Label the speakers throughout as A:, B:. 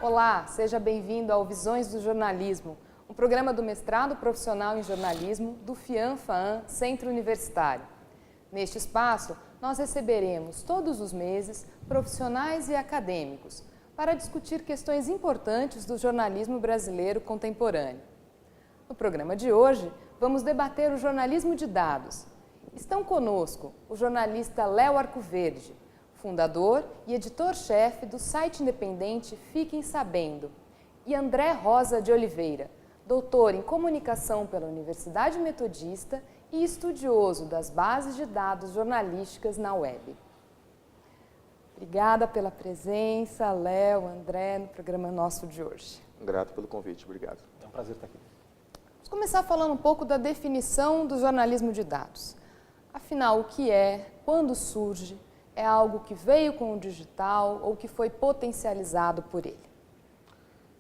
A: Olá, seja bem-vindo ao Visões do Jornalismo, um programa do mestrado profissional em jornalismo do FIAM-FAAM Centro Universitário. Neste espaço, nós receberemos todos os meses profissionais e acadêmicos para discutir questões importantes do jornalismo brasileiro contemporâneo. No programa de hoje, vamos debater o jornalismo de dados. Estão conosco o jornalista Léo Arcoverde, fundador e editor-chefe do site independente Fiquem Sabendo, e André Rosa de Oliveira, doutor em comunicação pela Universidade Metodista e estudioso das bases de dados jornalísticas na web. Obrigada pela presença, Léo, André, no programa nosso de hoje.
B: Grato pelo convite, obrigado.
C: É um prazer estar aqui.
A: Vamos começar falando um pouco da definição do jornalismo de dados. Afinal, o que é, quando surge, é algo que veio com o digital ou que foi potencializado por ele?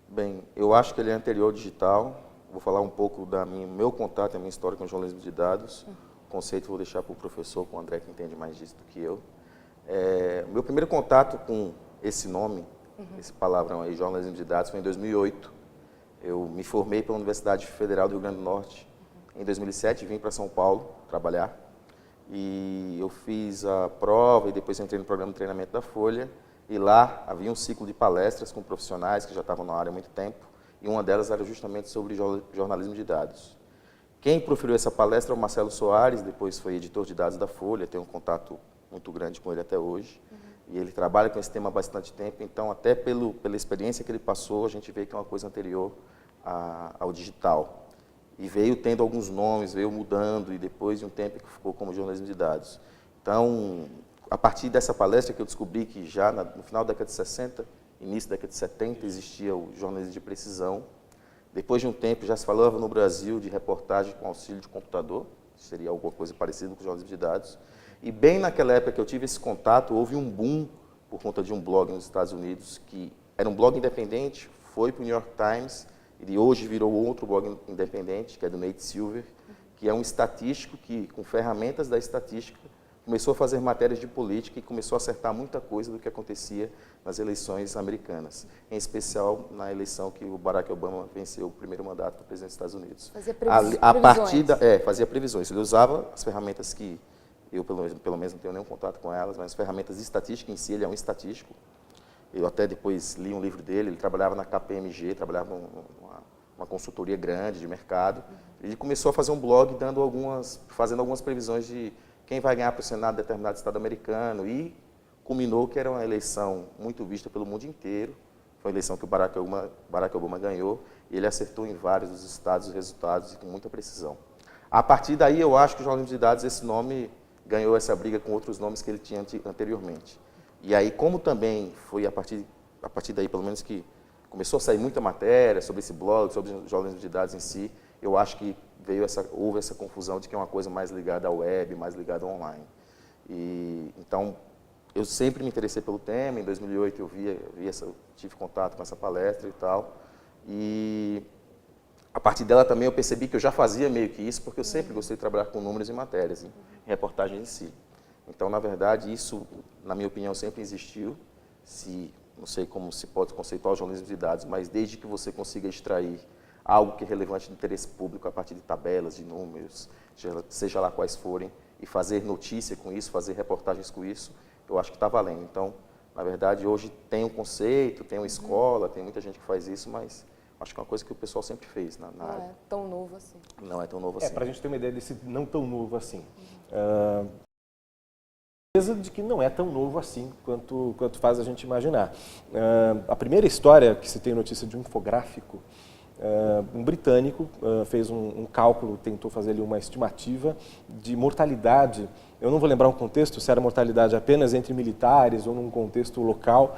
B: Bem, eu acho que ele é anterior ao digital. Vou falar um pouco do meu contato, a minha história com o jornalismo de dados. O conceito vou deixar para o professor, com o André, que entende mais disso do que eu. Meu primeiro contato com esse nome, esse palavrão aí, jornalismo de dados, foi em 2008. Eu me formei pela Universidade Federal do Rio Grande do Norte. Em 2007, vim para São Paulo trabalhar. E eu fiz a prova e depois entrei no programa de treinamento da Folha. E lá havia um ciclo de palestras com profissionais que já estavam na área há muito tempo. E uma delas era justamente sobre jornalismo de dados. Quem proferiu essa palestra é o Marcelo Soares, depois foi editor de dados da Folha, tenho um contato muito grande com ele até hoje. E ele trabalha com esse tema há bastante tempo, então até pela experiência que ele passou, a gente vê que é uma coisa anterior ao digital. E veio tendo alguns nomes, veio mudando, e depois de um tempo que ficou como jornalismo de dados. Então, a partir dessa palestra que eu descobri que já no final da década de 60, início da década de 70, existia o jornalismo de precisão. Depois de um tempo já se falava no Brasil de reportagem com auxílio de computador, seria alguma coisa parecida com o jornalismo de dados. E bem naquela época que eu tive esse contato, houve um boom por conta de um blog nos Estados Unidos, que era um blog independente, foi para o New York Times, e hoje virou outro blog independente, que é do Nate Silver, que é um estatístico que, com ferramentas da estatística, começou a fazer matérias de política e começou a acertar muita coisa do que acontecia nas eleições americanas, em especial na eleição que o Barack Obama venceu o primeiro mandato para presidente dos Estados Unidos.
A: Fazia previsões.
B: Fazia previsões. Ele usava as ferramentas que eu, pelo menos, não tenho nenhum contato com elas, mas as ferramentas de estatística em si, ele é um estatístico. Eu até depois li um livro dele, ele trabalhava na KPMG, trabalhava numa consultoria grande de mercado. Ele começou a fazer um blog fazendo algumas previsões de quem vai ganhar para o Senado de determinado estado americano, e culminou que era uma eleição muito vista pelo mundo inteiro. Foi uma eleição que o Barack Obama ganhou, e ele acertou em vários dos estados os resultados e com muita precisão. A partir daí, eu acho que o jornalismo de dados, esse nome, ganhou essa briga com outros nomes que ele tinha anteriormente. E aí, como também foi a partir daí, pelo menos, que começou a sair muita matéria sobre esse blog, sobre o jornalismo de dados em si, eu acho que houve essa confusão de que é uma coisa mais ligada à web, mais ligada ao online. Então, eu sempre me interessei pelo tema. Em 2008 eu tive contato com essa palestra e tal. E a partir dela também eu percebi que eu já fazia meio que isso, porque eu sempre gostei de trabalhar com números e matérias, em reportagens em si. Então, na verdade, isso, na minha opinião, sempre existiu. Não sei como se pode conceituar o jornalismo de dados, mas desde que você consiga extrair algo que é relevante de interesse público a partir de tabelas, de números, seja lá quais forem, e fazer notícia com isso, fazer reportagens com isso, eu acho que está valendo. Então, na verdade, hoje tem um conceito, tem uma escola, tem muita gente que faz isso, mas acho que é uma coisa que o pessoal sempre fez na área.
A: Não é tão novo assim.
B: Não é tão novo assim.
C: Para a gente ter uma ideia desse não tão novo assim. De que não é tão novo assim quanto faz a gente imaginar. A primeira história que se tem notícia de um infográfico, um britânico fez um cálculo, tentou fazer ali uma estimativa de mortalidade. Eu não vou lembrar um contexto, se era mortalidade apenas entre militares ou num contexto local.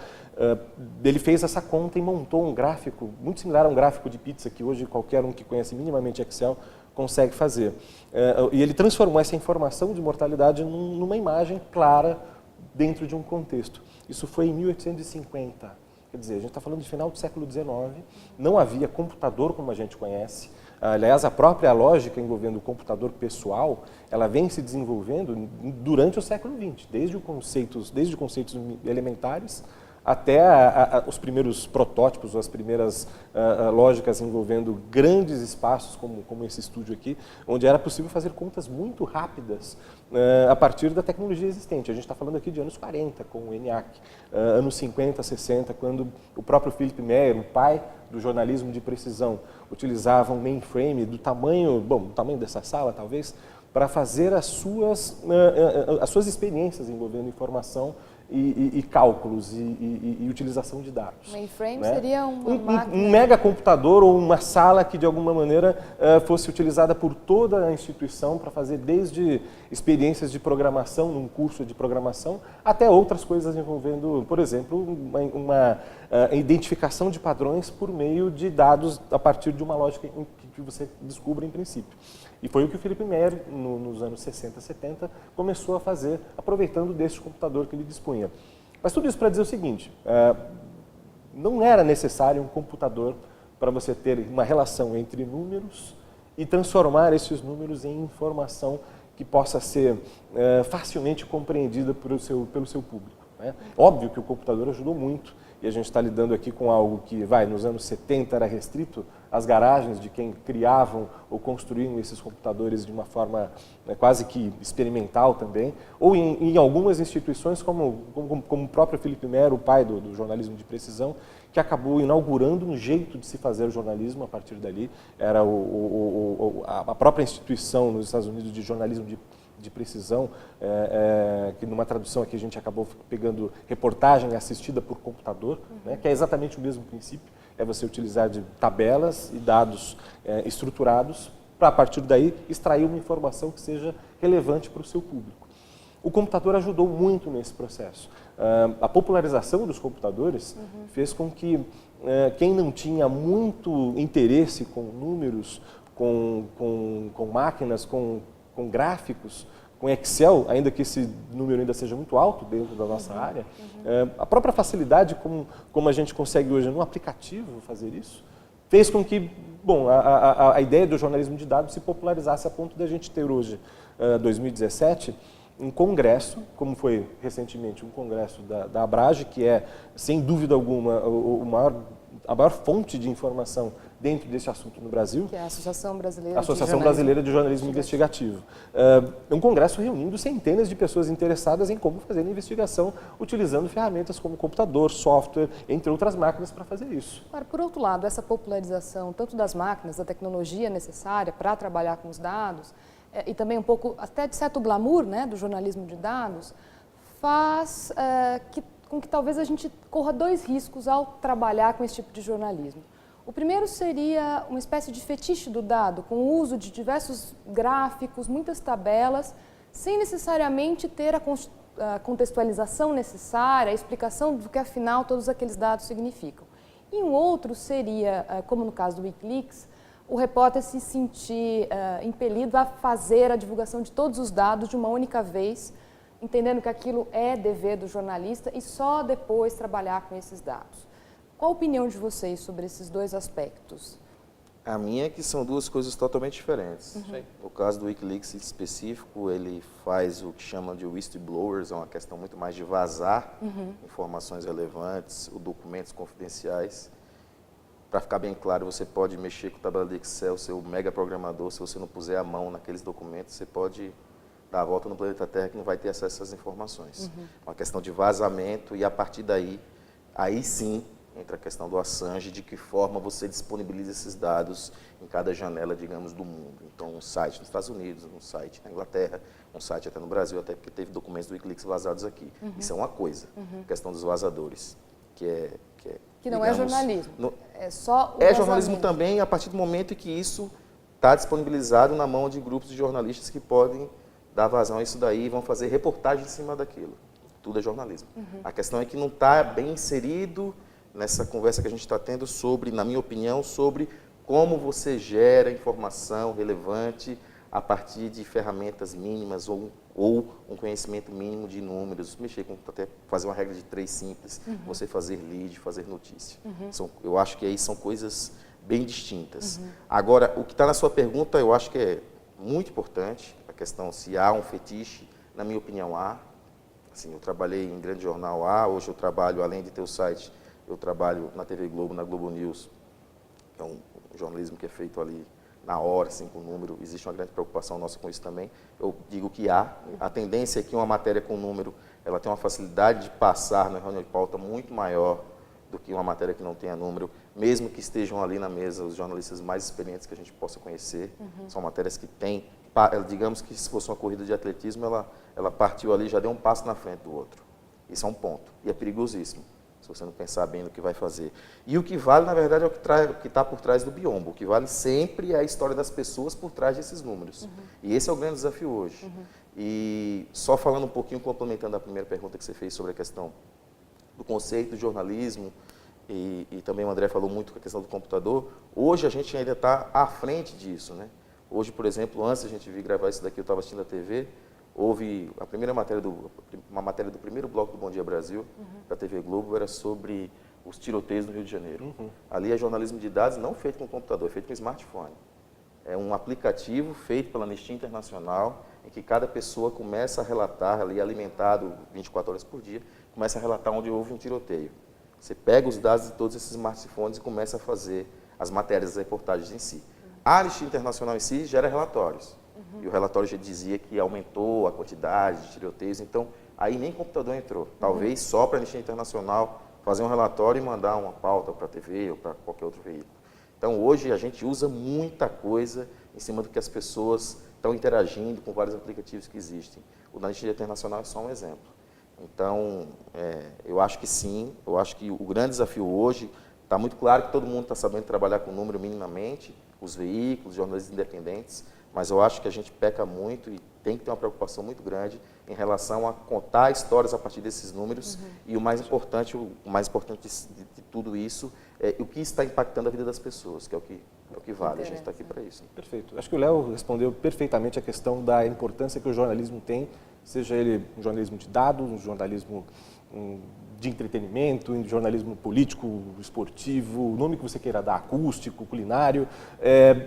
C: Ele fez essa conta e montou um gráfico muito similar a um gráfico de pizza que hoje qualquer um que conhece minimamente Excel consegue fazer. E ele transformou essa informação de mortalidade numa imagem clara dentro de um contexto. Isso foi em 1850. Quer dizer, a gente está falando de final do século XIX, não havia computador como a gente conhece. Aliás, a própria lógica envolvendo o computador pessoal, ela vem se desenvolvendo durante o século XX, desde conceitos elementares até os primeiros protótipos, as primeiras lógicas envolvendo grandes espaços, como esse estúdio aqui, onde era possível fazer contas muito rápidas a partir da tecnologia existente. A gente está falando aqui de anos 40, com o ENIAC, anos 50, 60, quando o próprio Philip Meyer, o pai do jornalismo de precisão, utilizava um mainframe do tamanho dessa sala, talvez, para fazer as suas experiências envolvendo informação e cálculos e utilização de dados.
A: Mainframe,
C: né?
A: seria uma máquina...
C: Um megacomputador ou uma sala que, de alguma maneira, fosse utilizada por toda a instituição para fazer desde experiências de programação, num curso de programação, até outras coisas envolvendo, por exemplo, uma identificação de padrões por meio de dados a partir de uma lógica que você descobre em princípio. E foi o que o Philip Meyer, nos anos 60, 70, começou a fazer, aproveitando desse computador que ele dispunha. Mas tudo isso para dizer o seguinte, não era necessário um computador para você ter uma relação entre números e transformar esses números em informação que possa ser facilmente compreendida pelo seu público. Né? Óbvio que o computador ajudou muito, e a gente está lidando aqui com algo que, nos anos 70 era restrito às garagens de quem criavam ou construíam esses computadores de uma forma quase que experimental também, ou em algumas instituições como o próprio Philip Meyer, o pai do jornalismo de precisão, que acabou inaugurando um jeito de se fazer jornalismo a partir dali. Era a própria instituição nos Estados Unidos de jornalismo de precisão, que numa tradução aqui a gente acabou pegando reportagem assistida por computador, né, que é exatamente o mesmo princípio, é você utilizar de tabelas e dados estruturados para, a partir daí, extrair uma informação que seja relevante para o seu público. O computador ajudou muito nesse processo. A popularização dos computadores fez com que quem não tinha muito interesse com números, com máquinas, com gráficos, com Excel, ainda que esse número ainda seja muito alto dentro da nossa área, a própria facilidade como a gente consegue hoje no aplicativo fazer isso, fez com que, a ideia do jornalismo de dados se popularizasse a ponto de a gente ter hoje, 2017, um congresso, como foi recentemente um congresso da Abrage, que é, sem dúvida alguma, a maior fonte de informação dentro desse assunto no Brasil.
A: Que é a Associação
C: Brasileira de Jornalismo Investigativo. É um congresso reunindo centenas de pessoas interessadas em como fazer a investigação, utilizando ferramentas como computador, software, entre outras máquinas para fazer isso.
A: Agora, por outro lado, essa popularização tanto das máquinas, da tecnologia necessária para trabalhar com os dados, e também um pouco, até de certo glamour, né, do jornalismo de dados, faz com que talvez a gente corra dois riscos ao trabalhar com esse tipo de jornalismo. O primeiro seria uma espécie de fetiche do dado, com o uso de diversos gráficos, muitas tabelas, sem necessariamente ter a contextualização necessária, a explicação do que afinal todos aqueles dados significam. E um outro seria, como no caso do Wikileaks, o repórter se sentir impelido a fazer a divulgação de todos os dados de uma única vez, entendendo que aquilo é dever do jornalista e só depois trabalhar com esses dados. Qual a opinião de vocês sobre esses dois aspectos?
B: A minha é que são duas coisas totalmente diferentes. No caso do Wikileaks em específico, ele faz o que chamam de whistleblowers, é uma questão muito mais de vazar informações relevantes, ou documentos confidenciais. Para ficar bem claro, você pode mexer com tabela de Excel, seu mega programador, se você não puser a mão naqueles documentos, você pode dar a volta no planeta Terra que não vai ter acesso a essas informações. Uma questão de vazamento e a partir daí, aí sim, entra a questão do Assange, de que forma você disponibiliza esses dados em cada janela, digamos, do mundo. Então, um site nos Estados Unidos, um site na Inglaterra, um site até no Brasil, até porque teve documentos do Wikileaks vazados aqui. Isso é uma coisa, a questão dos vazadores,
A: que não, digamos, é jornalismo, é só o
B: É jornalismo também, a partir do momento em que isso está disponibilizado na mão de grupos de jornalistas que podem dar vazão a isso daí e vão fazer reportagem em cima daquilo. Tudo é jornalismo. A questão é que não está bem inserido nessa conversa que a gente está tendo sobre, na minha opinião, sobre como você gera informação relevante a partir de ferramentas mínimas ou um conhecimento mínimo de números, mexer com, até fazer uma regra de 3 simples, você fazer lead, fazer notícia. Eu acho que aí são coisas bem distintas. Agora, o que está na sua pergunta, eu acho que é muito importante, a questão se há um fetiche, na minha opinião há, Assim, eu trabalhei em grande jornal A, hoje eu trabalho, além de ter o site, eu trabalho na TV Globo, na Globo News, que é um jornalismo que é feito ali na hora, assim, com número. Existe uma grande preocupação nossa com isso também. Eu digo que há. A tendência é que uma matéria com número, ela tem uma facilidade de passar na reunião de pauta muito maior do que uma matéria que não tenha número, mesmo que estejam ali na mesa os jornalistas mais experientes que a gente possa conhecer. São matérias que têm, digamos que se fosse uma corrida de atletismo, ela partiu ali e já deu um passo na frente do outro. Isso é um ponto. E é perigosíssimo, se você não pensar bem no que vai fazer. E o que vale, na verdade, é o que está por trás do biombo. O que vale sempre é a história das pessoas por trás desses números. E esse é o grande desafio hoje. E só falando um pouquinho, complementando a primeira pergunta que você fez sobre a questão do conceito do jornalismo, e também o André falou muito com a questão do computador, hoje a gente ainda está à frente disso, né? Hoje, por exemplo, antes da gente vir gravar isso daqui, eu estava assistindo a TV, houve a primeira matéria uma matéria do primeiro bloco do Bom Dia Brasil, da TV Globo, era sobre os tiroteios no Rio de Janeiro. Ali é jornalismo de dados não feito com computador, é feito com smartphone. É um aplicativo feito pela Anistia Internacional, em que cada pessoa começa a relatar, ali alimentado 24 horas por dia, começa a relatar onde houve um tiroteio. Você pega os dados de todos esses smartphones e começa a fazer as matérias, as reportagens em si. A Anistia Internacional em si gera relatórios. E o relatório já dizia que aumentou a quantidade de tiroteios, então aí nem computador entrou. Talvez só para a Anistia Internacional fazer um relatório e mandar uma pauta para a TV ou para qualquer outro veículo. Então hoje a gente usa muita coisa em cima do que as pessoas estão interagindo com vários aplicativos que existem. O da Anistia Internacional é só um exemplo. Então, eu acho que sim, eu acho que o grande desafio hoje, está muito claro que todo mundo está sabendo trabalhar com número minimamente, os veículos, jornalistas independentes, mas eu acho que a gente peca muito e tem que ter uma preocupação muito grande em relação a contar histórias a partir desses números e o mais importante de tudo isso é o que está impactando a vida das pessoas, que é o que vale, a gente está aqui para isso.
C: Perfeito. Acho que o Léo respondeu perfeitamente a questão da importância que o jornalismo tem, seja ele um jornalismo de dados, um jornalismo de entretenimento, um jornalismo político, esportivo, o nome que você queira dar, acústico, culinário.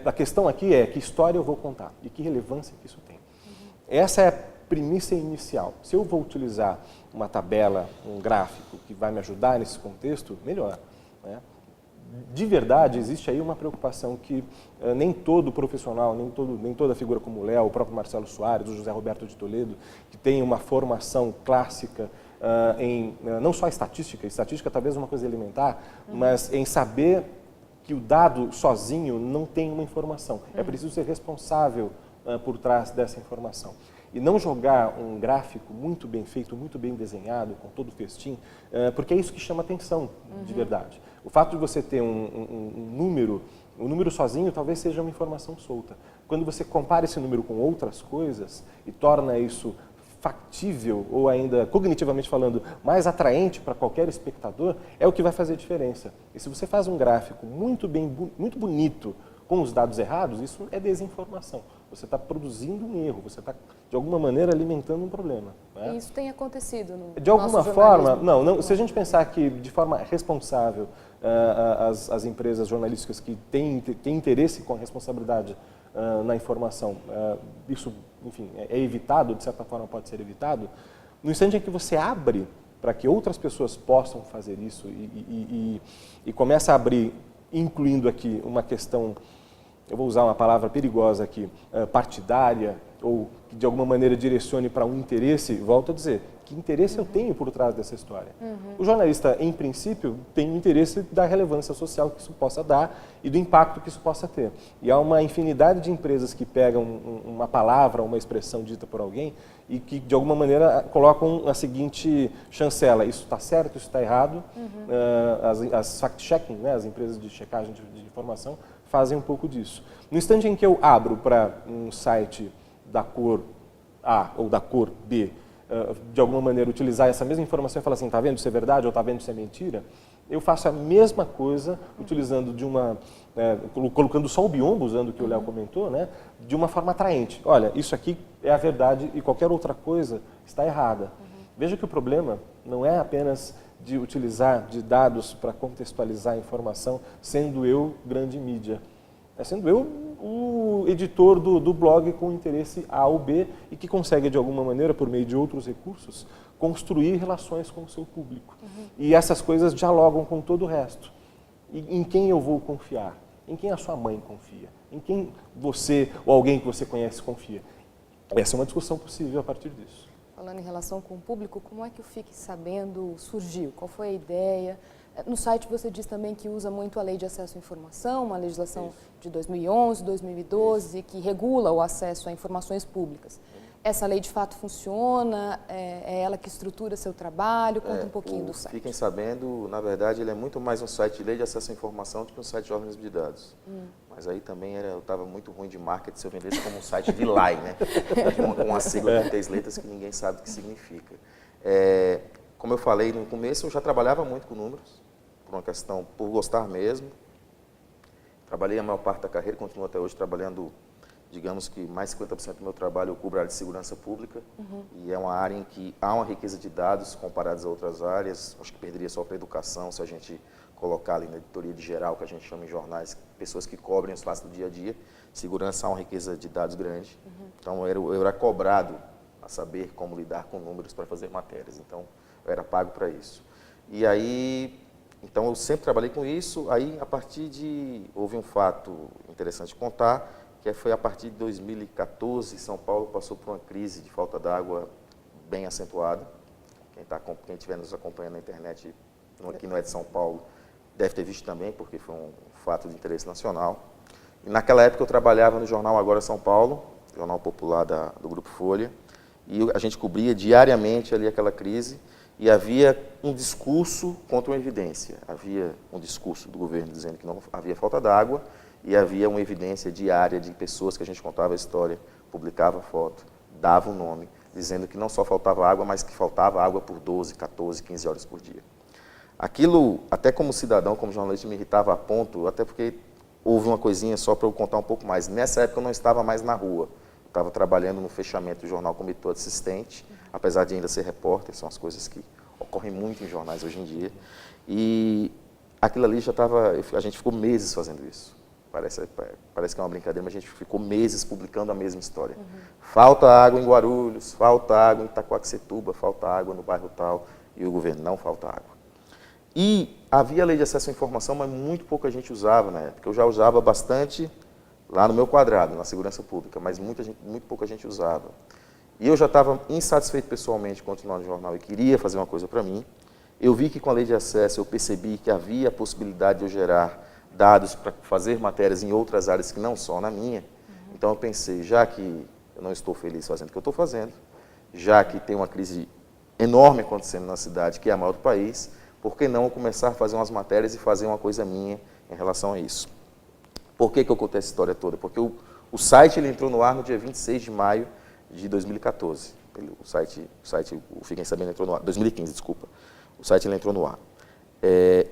C: A questão aqui é que história eu vou contar e que relevância que isso tem. Essa é a premissa inicial. Se eu vou utilizar uma tabela, um gráfico que vai me ajudar nesse contexto, melhor, né? De verdade, existe aí uma preocupação que nem todo profissional, nem toda figura como o Léo, o próprio Marcelo Soares, o José Roberto de Toledo, que tem uma formação clássica em não só estatística talvez uma coisa elementar, mas em saber que o dado sozinho não tem uma informação. É preciso ser responsável por trás dessa informação. E não jogar um gráfico muito bem feito, muito bem desenhado, com todo o festim, porque é isso que chama atenção, de verdade. O fato de você ter um número, o número sozinho talvez seja uma informação solta. Quando você compara esse número com outras coisas e torna isso factível ou ainda, cognitivamente falando, mais atraente para qualquer espectador, é o que vai fazer diferença. E se você faz um gráfico muito bonito, com os dados errados, isso é desinformação. Você está produzindo um erro, você está, de alguma maneira, alimentando um problema. Né?
A: E isso tem acontecido no
C: de alguma forma, não, se a gente pensar que, de forma responsável, as empresas jornalísticas que têm interesse com a responsabilidade na informação, isso, enfim, é evitado, de certa forma pode ser evitado, no instante em que você abre para que outras pessoas possam fazer isso e começa a abrir, incluindo aqui uma questão, eu vou usar uma palavra perigosa aqui, partidária, ou que de alguma maneira direcione para um interesse, volto a dizer, que interesse eu tenho por trás dessa história? O jornalista, em princípio, tem o interesse da relevância social que isso possa dar e do impacto que isso possa ter. E há uma infinidade de empresas que pegam uma palavra, uma expressão dita por alguém e que, de alguma maneira, colocam a seguinte chancela: isso está certo, isso está errado. As fact-checking, né, as empresas de checagem de informação, fazem um pouco disso. No instante em que eu abro para um site da cor A ou da cor B, de alguma maneira utilizar essa mesma informação e falar assim, está vendo se é verdade ou está vendo se é mentira, eu faço a mesma coisa utilizando colocando só o biombo, usando o que o Léo comentou, né, de uma forma atraente. Olha, isso aqui é a verdade e qualquer outra coisa está errada. Veja que o problema não é apenas de utilizar de dados para contextualizar a informação, sendo eu grande mídia. Sendo eu o editor do blog com interesse A ou B e que consegue, de alguma maneira, por meio de outros recursos, construir relações com o seu público. E essas coisas dialogam com todo o resto. E em quem eu vou confiar? Em quem a sua mãe confia? Em quem você ou alguém que você conhece confia? Essa é uma discussão possível a partir disso.
A: Falando em relação com o público, como é que o Fique Sabendo surgiu? Qual foi a ideia? No site você diz também que usa muito a Lei de Acesso à Informação, uma legislação de 2011, 2012, que regula o acesso a informações públicas. Essa lei de fato funciona? É ela que estrutura seu trabalho? Conta um pouquinho do site.
B: Fiquem Sabendo, na verdade, ele é muito mais um site de lei de acesso à informação do que um site de organismo de dados. Mas aí também eu estava muito ruim de marketing se eu vendesse como um site de LAI, né? Uma sigla de 3 letras que ninguém sabe o que significa. Como eu falei no começo, eu já trabalhava muito com números, por uma questão, por gostar mesmo. Trabalhei a maior parte da carreira, continuo até hoje trabalhando. Digamos que mais de 50% do meu trabalho eu cubro a área de segurança pública, e é uma área em que há uma riqueza de dados comparados a outras áreas. Acho que perderia só para a educação se a gente colocar ali na editoria de geral, que a gente chama em jornais, pessoas que cobrem os fatos do dia a dia. Segurança há uma riqueza de dados grande. Então eu era cobrado a saber como lidar com números para fazer matérias, então eu era pago para isso. E aí, então eu sempre trabalhei com isso. Aí a partir houve um fato interessante de contar, que foi a partir de 2014, São Paulo passou por uma crise de falta d'água bem acentuada. Quem estiver nos acompanhando na internet, que não é de São Paulo, deve ter visto também, porque foi um fato de interesse nacional. E naquela época eu trabalhava no jornal Agora São Paulo, jornal popular do Grupo Folha, e a gente cobria diariamente ali aquela crise, e havia um discurso contra uma evidência. Havia um discurso do governo dizendo que não havia falta d'água, e havia uma evidência diária de pessoas que a gente contava a história, publicava foto, dava o nome, dizendo que não só faltava água, mas que faltava água por 12, 14, 15 horas por dia. Aquilo, até como cidadão, como jornalista, me irritava a ponto, até porque houve uma coisinha só para eu contar um pouco mais. Nessa época eu não estava mais na rua, eu estava trabalhando no fechamento do jornal como editor assistente, apesar de ainda ser repórter, são as coisas que ocorrem muito em jornais hoje em dia. E aquilo ali já estava, a gente ficou meses fazendo isso. Parece que é uma brincadeira, mas a gente ficou meses publicando a mesma história. Falta água em Guarulhos, falta água em Itacoaxetuba, falta água no bairro tal, e o governo não falta água. E havia a lei de acesso à informação, mas muito pouca gente usava na época. Eu já usava bastante lá no meu quadrado, na segurança pública, mas muito pouca gente usava. E eu já estava insatisfeito pessoalmente de continuar no jornal e queria fazer uma coisa para mim. Eu vi que com a lei de acesso eu percebi que havia a possibilidade de eu gerar dados para fazer matérias em outras áreas que não só na minha. Então eu pensei, já que eu não estou feliz fazendo o que eu estou fazendo, já que tem uma crise enorme acontecendo na cidade, que é a maior do país, por que não começar a fazer umas matérias e fazer uma coisa minha em relação a isso? Por que eu contei essa história toda? Porque o site ele entrou no ar no dia 26 de maio de 2014. O site Fiquem Sabendo entrou no ar, 2015, desculpa. O site ele entrou no ar.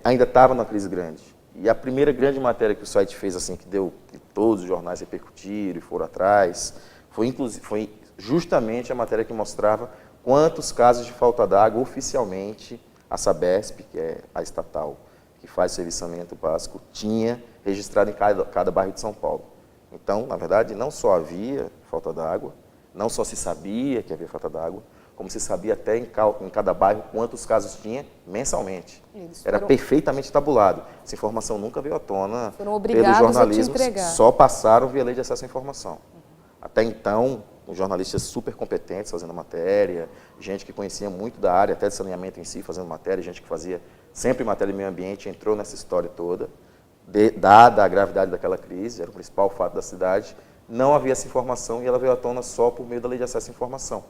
B: Ainda estava numa crise grande. E a primeira grande matéria que o site fez, assim, que todos os jornais repercutiram e foram atrás, foi justamente a matéria que mostrava quantos casos de falta d'água oficialmente a Sabesp, que é a estatal que faz o serviçamento básico, tinha registrado em cada bairro de São Paulo. Então, na verdade, não só havia falta d'água, não só se sabia que havia falta d'água, como se sabia até em cada bairro quantos casos tinha mensalmente. Era perfeitamente tabulado. Essa informação nunca veio à tona pelo jornalismo, só passaram via lei de acesso à informação. Até então, os jornalistas super competentes fazendo matéria, gente que conhecia muito da área, até de saneamento em si, fazendo matéria, gente que fazia sempre matéria de meio ambiente, entrou nessa história toda, dada a gravidade daquela crise, era o principal fato da cidade, não havia essa informação e ela veio à tona só por meio da lei de acesso à informação.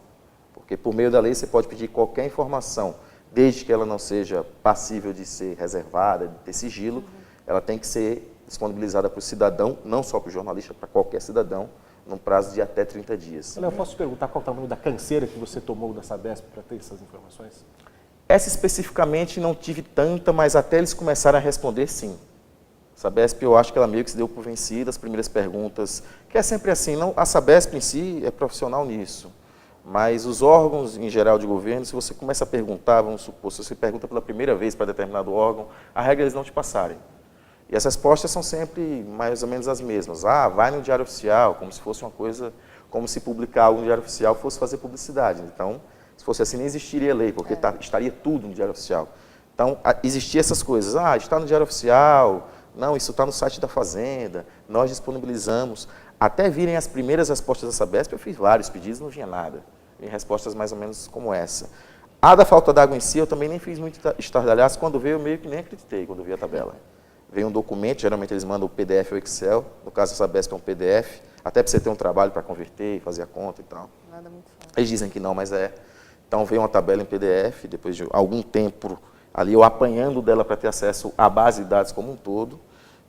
B: Porque por meio da lei você pode pedir qualquer informação, desde que ela não seja passível de ser reservada, de ter sigilo, ela tem que ser disponibilizada para o cidadão, não só para o jornalista, para qualquer cidadão, num prazo de até 30 dias.
C: Eu posso te perguntar qual é o tamanho da canseira que você tomou da Sabesp para ter essas informações?
B: Essa especificamente não tive tanta, mas até eles começaram a responder sim. A Sabesp, eu acho que ela meio que se deu por vencida, as primeiras perguntas, que é sempre assim, não, a Sabesp em si é profissional nisso. Mas os órgãos, em geral, de governo, se você começa a perguntar, vamos supor, se você pergunta pela primeira vez para determinado órgão, a regra é eles não te passarem. E as respostas são sempre mais ou menos as mesmas. Vai no Diário Oficial, como se fosse uma coisa, como se publicar algo no Diário Oficial fosse fazer publicidade. Então, Se fosse assim, nem existiria lei, porque estaria tudo no Diário Oficial. Então, existiam essas coisas. Ah, está no Diário Oficial, não, isso está no site da Fazenda, nós disponibilizamos. Até virem as primeiras respostas da Sabesp, eu fiz vários pedidos, não vinha nada. Vinha respostas mais ou menos como essa. A da falta d'água em si, eu também nem fiz muito estardalhaço. Quando veio, eu meio que nem acreditei, quando vi a tabela. Veio um documento, geralmente eles mandam o PDF ou Excel, no caso da Sabesp é um PDF, até para você ter um trabalho para converter e fazer a conta e tal.
A: Nada muito fácil.
B: Eles dizem que não, mas é. Então veio uma tabela em PDF, depois de algum tempo ali eu apanhando dela para ter acesso à base de dados como um todo,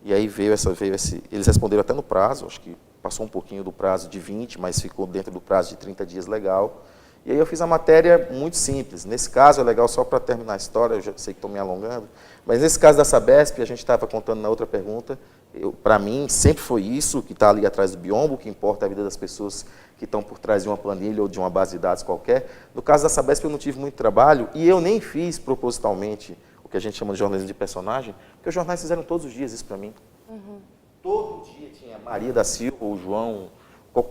B: e aí veio esse, eles responderam até no prazo, acho que passou um pouquinho do prazo de 20, mas ficou dentro do prazo de 30 dias legal. E aí eu fiz a matéria muito simples. Nesse caso, é legal só para terminar a história, eu já sei que estou me alongando, mas nesse caso da Sabesp, a gente estava contando na outra pergunta, para mim sempre foi isso, que está ali atrás do biombo, o que importa é a vida das pessoas que estão por trás de uma planilha ou de uma base de dados qualquer. No caso da Sabesp, eu não tive muito trabalho e eu nem fiz propositalmente o que a gente chama de jornalismo de personagem, porque os jornais fizeram todos os dias isso para mim. Todo dia tinha Maria da Silva ou João,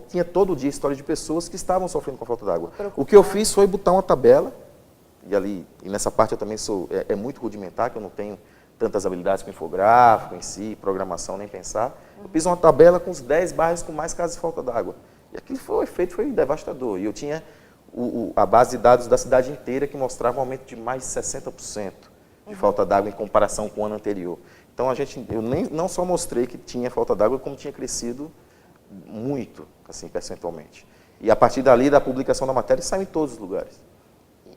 B: tinha todo dia história de pessoas que estavam sofrendo com a falta d'água. O que eu fiz foi botar uma tabela, e nessa parte eu também sou, é muito rudimentar, que eu não tenho tantas habilidades com infográfico em si, programação, nem pensar. Eu fiz uma tabela com os 10 bairros com mais casos de falta d'água. E aquilo foi, o efeito foi devastador. E eu tinha a base de dados da cidade inteira que mostrava um aumento de mais de 60% de falta d'água em comparação com o ano anterior. Então, eu não só mostrei que tinha falta d'água, como tinha crescido muito, assim, percentualmente. E a partir dali, da publicação da matéria, saiu em todos os lugares.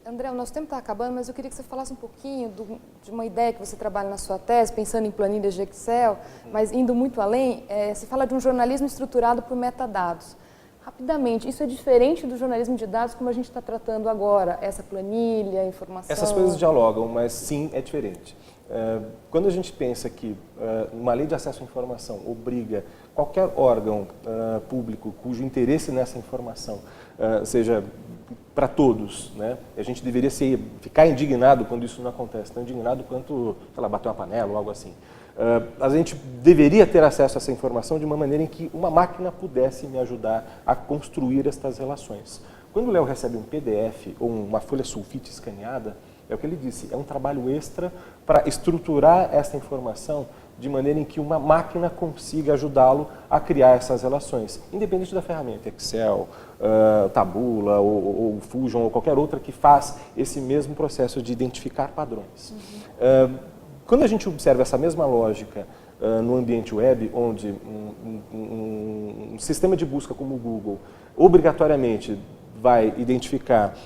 A: André, o nosso tempo está acabando, mas eu queria que você falasse um pouquinho de uma ideia que você trabalha na sua tese, pensando em planilhas de Excel, mas indo muito além, você fala de um jornalismo estruturado por metadados. Rapidamente, isso é diferente do jornalismo de dados como a gente está tratando agora, essa planilha, informação...
C: Essas coisas dialogam, mas sim, é diferente. Quando a gente pensa que uma lei de acesso à informação obriga qualquer órgão público cujo interesse nessa informação seja para todos, né? A gente deveria ficar indignado quando isso não acontece, tão indignado quanto, sei lá, bater uma panela ou algo assim. A gente deveria ter acesso a essa informação de uma maneira em que uma máquina pudesse me ajudar a construir estas relações. Quando o Léo recebe um PDF ou uma folha sulfite escaneada, é o que ele disse, é um trabalho extra para estruturar essa informação de maneira em que uma máquina consiga ajudá-lo a criar essas relações, independente da ferramenta, Excel, Taboola ou Fusion ou qualquer outra que faz esse mesmo processo de identificar padrões. Quando a gente observa essa mesma lógica no ambiente web, onde um sistema de busca como o Google obrigatoriamente vai identificar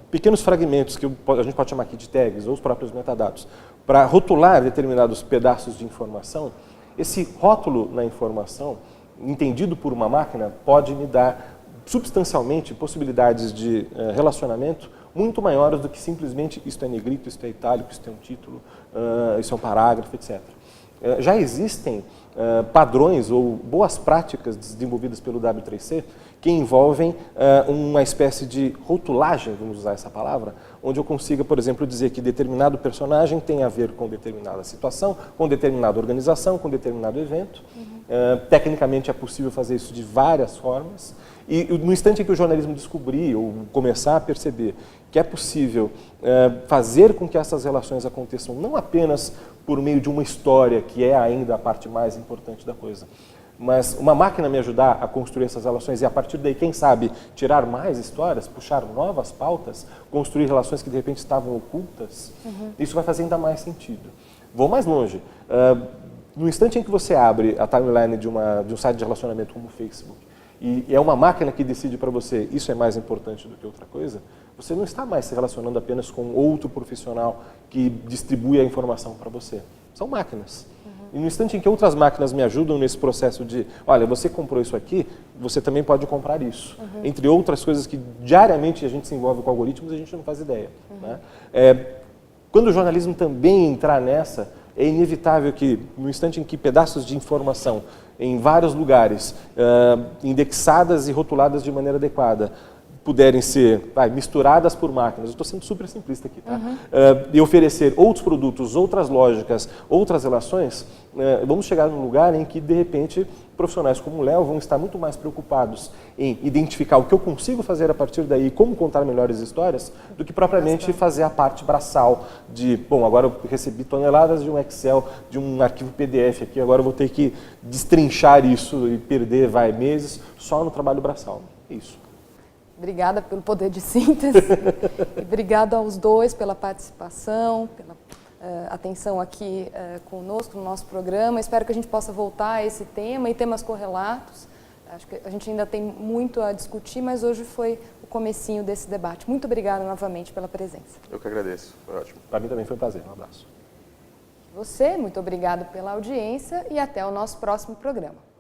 C: pequenos fragmentos que a gente pode chamar aqui de tags ou os próprios metadados para rotular determinados pedaços de informação, esse rótulo na informação, entendido por uma máquina, pode me dar substancialmente possibilidades de relacionamento muito maiores do que simplesmente isto é negrito, isto é itálico, isto é um título, isso é um parágrafo, etc. Já existem padrões ou boas práticas desenvolvidas pelo W3C que envolvem uma espécie de rotulagem, vamos usar essa palavra, onde eu consiga, por exemplo, dizer que determinado personagem tem a ver com determinada situação, com determinada organização, com determinado evento. Tecnicamente é possível fazer isso de várias formas. E no instante em que o jornalismo descobrir ou começar a perceber que é possível fazer com que essas relações aconteçam não apenas por meio de uma história, que é ainda a parte mais importante da coisa, mas uma máquina me ajudar a construir essas relações e a partir daí, quem sabe, tirar mais histórias, puxar novas pautas, construir relações que de repente estavam ocultas, isso vai fazer ainda mais sentido. Vou mais longe. No instante em que você abre a timeline de um site de relacionamento como o Facebook, e é uma máquina que decide para você, isso é mais importante do que outra coisa, você não está mais se relacionando apenas com outro profissional que distribui a informação para você. São máquinas. E no instante em que outras máquinas me ajudam nesse processo de, olha, você comprou isso aqui, você também pode comprar isso. Entre outras coisas que diariamente a gente se envolve com algoritmos e a gente não faz ideia. Né? Quando o jornalismo também entrar nessa, é inevitável que, no instante em que pedaços de informação em vários lugares, indexadas e rotuladas de maneira adequada, puderem ser misturadas por máquinas, eu estou sendo super simplista aqui, tá? E oferecer outros produtos, outras lógicas, outras relações, vamos chegar num lugar em que, de repente, profissionais como o Léo vão estar muito mais preocupados em identificar o que eu consigo fazer a partir daí, como contar melhores histórias, do que propriamente fazer a parte braçal de, bom, agora eu recebi toneladas de um Excel, de um arquivo PDF aqui, agora eu vou ter que destrinchar isso e perder, meses só no trabalho braçal. É isso.
A: Obrigada pelo poder de síntese e obrigada aos dois pela participação, pela atenção aqui conosco no nosso programa. Espero que a gente possa voltar a esse tema e temas correlatos. Acho que a gente ainda tem muito a discutir, mas hoje foi o comecinho desse debate. Muito obrigada novamente pela presença.
B: Eu que agradeço, foi ótimo.
C: Para mim também foi um prazer, um abraço.
A: Você, muito obrigado pela audiência e até o nosso próximo programa.